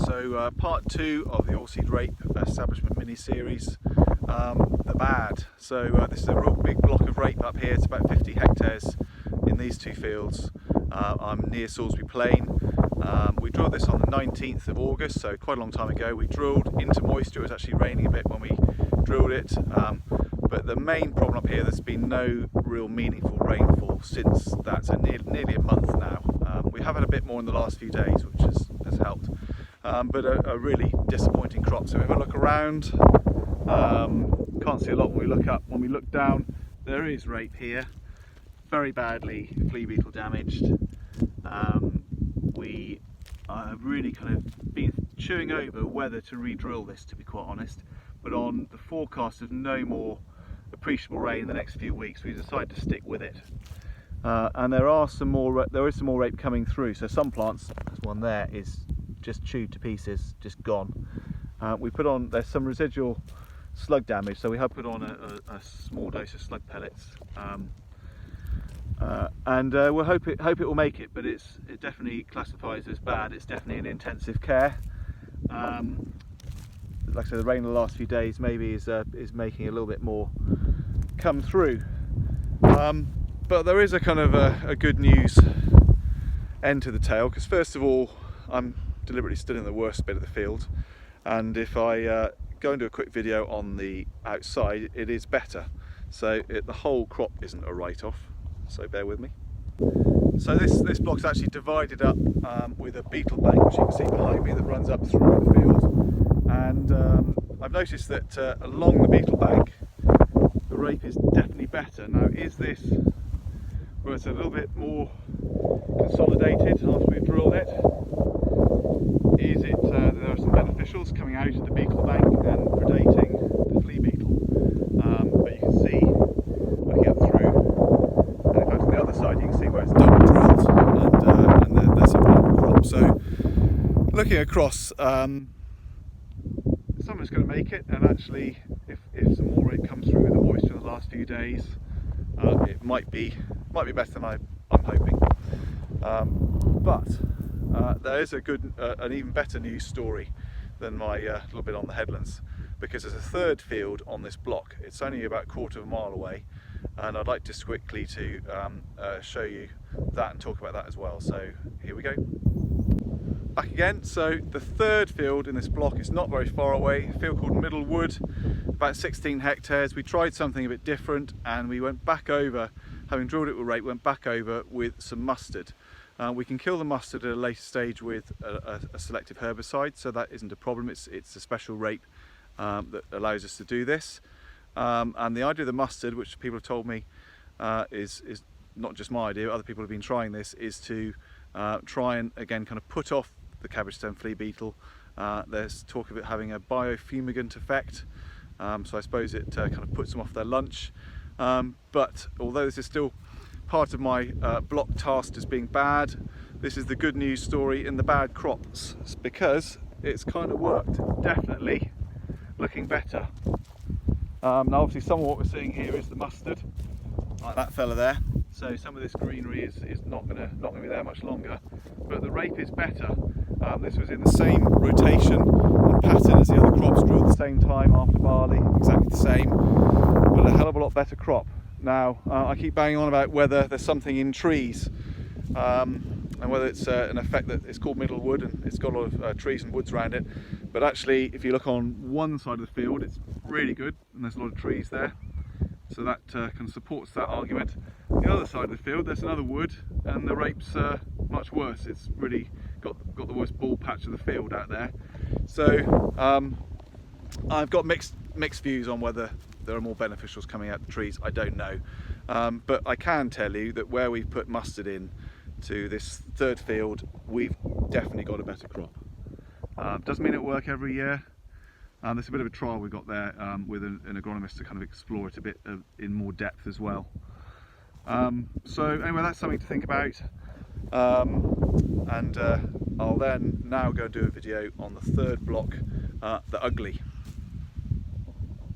So part 2 of the Oilseed Rape establishment mini-series, the bad. So this is a real big block of rape up here. It's about 50 hectares in these two fields. I'm near Salisbury Plain. We drilled this on the 19th of August, so quite a long time ago. We drilled into moisture. It was actually raining a bit when we drilled it. But the main problem up here, there's been no real meaningful rainfall since that, so nearly a month now. We have had a bit more in the last few days, which has helped. But a really disappointing crop. So if I look around, can't see a lot when we look up. When we look down, there is rape here, very badly flea beetle damaged. We have really kind of been chewing over whether to re-drill this, to be quite honest. But on the forecast of no more appreciable rain in the next few weeks, we decided to stick with it. And there is some more rape coming through. So some plants, there's one there, is just chewed to pieces, just gone. We put on, there's some residual slug damage, so we have put on a small dose of slug pellets, and we'll hope it will make it. But it definitely classifies as bad. It's definitely in intensive care. Like I said, the rain the last few days maybe is making a little bit more come through. But there is a kind of a good news end to the tale, because first of all, I'm deliberately stood in the worst bit of the field, and if I go and do a quick video on the outside, it is better. So the whole crop isn't a write-off, so bear with me. So this block's actually divided up with a beetle bank, which you can see behind me, that runs up through the field. And I've noticed that along the beetle bank, the rape is definitely better. Now, is this where it's a little bit more consolidated after we've drilled it? Is it there are some beneficials coming out of the beetle bank and predating the flea beetle? But you can see, looking up through, and if I go to the other side, you can see where it's double drilled, and there's a viable crop. So looking across, summer's going to make it, and actually if some more rape comes through with the moisture in the last few days, it might be better than I'm hoping. But there is an even better news story than my little bit on the headlands, because there's a third field on this block. It's only about a quarter of a mile away, and I'd like just quickly to show you that and talk about that as well. So here we go. Back again. So the third field in this block is not very far away, a field called Middle Wood, about 16 hectares. We tried something a bit different, and we went back over, having drilled it with rape, went back over with some mustard. We can kill the mustard at a later stage with a selective herbicide, so that isn't a problem. It's a special rape that allows us to do this. And the idea of the mustard, which people have told me is not just my idea, other people have been trying this, is to try and again kind of put off the cabbage stem flea beetle. There's talk of it having a biofumigant effect, so I suppose it kind of puts them off their lunch. But although this is still part of my block tasked as being bad, this is the good news story in the bad crops, because it's kind of worked. It's definitely looking better. Now obviously some of what we're seeing here is the mustard, like that fella there. So some of this greenery is not going to be there much longer, but the rape is better. This was in the same rotation and pattern as the other crops, drilled at the same time after barley, exactly the same, but a hell of a lot better crop. Now I keep banging on about whether there's something in trees, and whether it's an effect that it's called Middle Wood and it's got a lot of trees and woods around it. But actually, if you look on one side of the field, it's really good, and there's a lot of trees there, so that kind of supports that argument. The other side of the field, there's another wood, and the rape's much worse. It's really got the worst ball patch of the field out there. So I've got mixed views on whether there are more beneficials coming out of the trees. I don't know, but I can tell you that where we've put mustard in to this third field, we've definitely got a better crop. Doesn't mean it'll work every year. There's a bit of a trial we've got there with an agronomist to kind of explore it a bit in more depth as well. So anyway, that's something to think about. And I'll then now go do a video on the third block, the ugly.